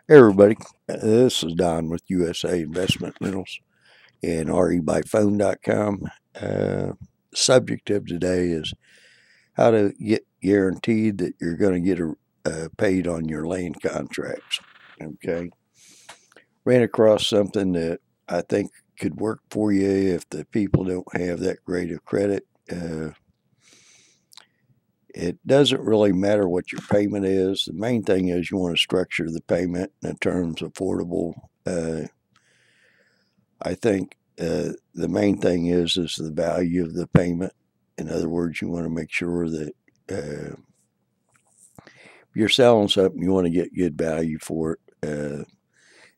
Hey everybody, this is Don with USA Investment Rentals and rebyphone.com. Subject of today is how to get guaranteed that you're going to get paid on your land contracts. Okay, ran across something that I think could work for you if the people don't have that great of credit. It doesn't really matter what your payment is. The main thing is you want to structure the payment in terms affordable. I think the main thing is the value of the payment. In other words, you want to make sure that if you're selling something, you want to get good value for it.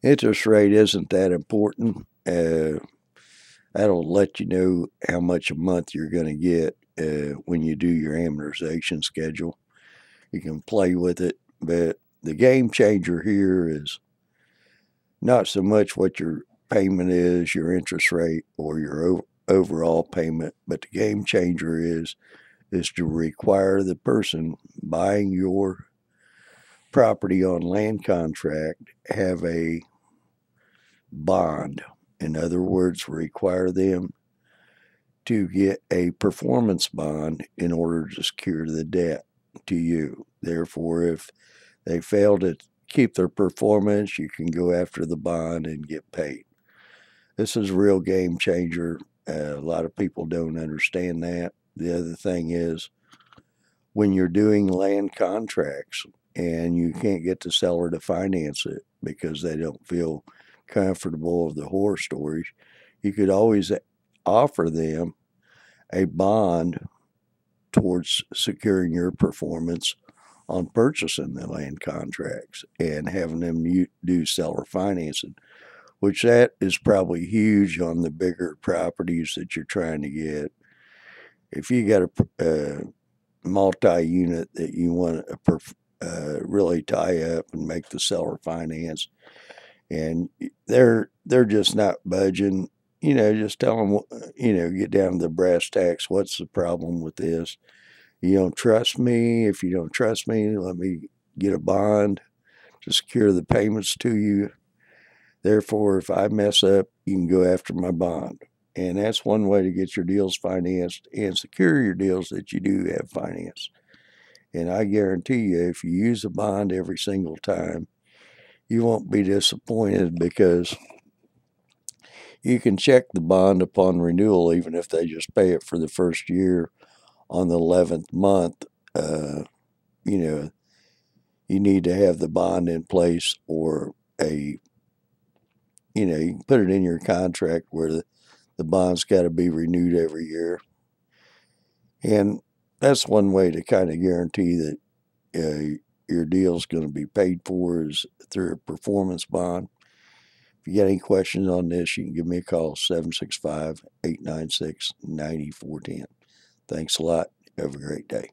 Interest rate isn't that important. That'll let you know how much a month you're going to get when you do your amortization schedule. You can play with it, but the game changer here is not so much what your payment is, your interest rate, or your overall payment, but the game changer is to require the person buying your property on land contract have a bond. In other words, require them to get a performance bond in order to secure the debt to you. Therefore, if they fail to keep their performance, you can go after the bond and get paid. This is a real game changer. A lot of people don't understand that. The other thing is when you're doing land contracts and you can't get the seller to finance it because they don't feel comfortable with the horror stories, you could always offer them a bond towards securing your performance on purchasing the land contracts and having them do seller financing, which that is probably huge on the bigger properties that you're trying to get. If you got a multi-unit that you want to really tie up and make the seller finance, and they're just not budging, just tell them, get down to the brass tacks. What's the problem with this? You don't trust me. If you don't trust me, let me get a bond to secure the payments to you. Therefore, if I mess up, you can go after my bond. And that's one way to get your deals financed and secure your deals that you do have financed. And I guarantee you, if you use a bond every single time, you won't be disappointed because you can check the bond upon renewal, even if they just pay it for the first year on the 11th month. You know, you need to have the bond in place or you can put it in your contract where the bond's got to be renewed every year. And that's one way to kind of guarantee that your deal's going to be paid for is through a performance bond. If you got any questions on this, you can give me a call, 765 896 9410. Thanks a lot. Have a great day.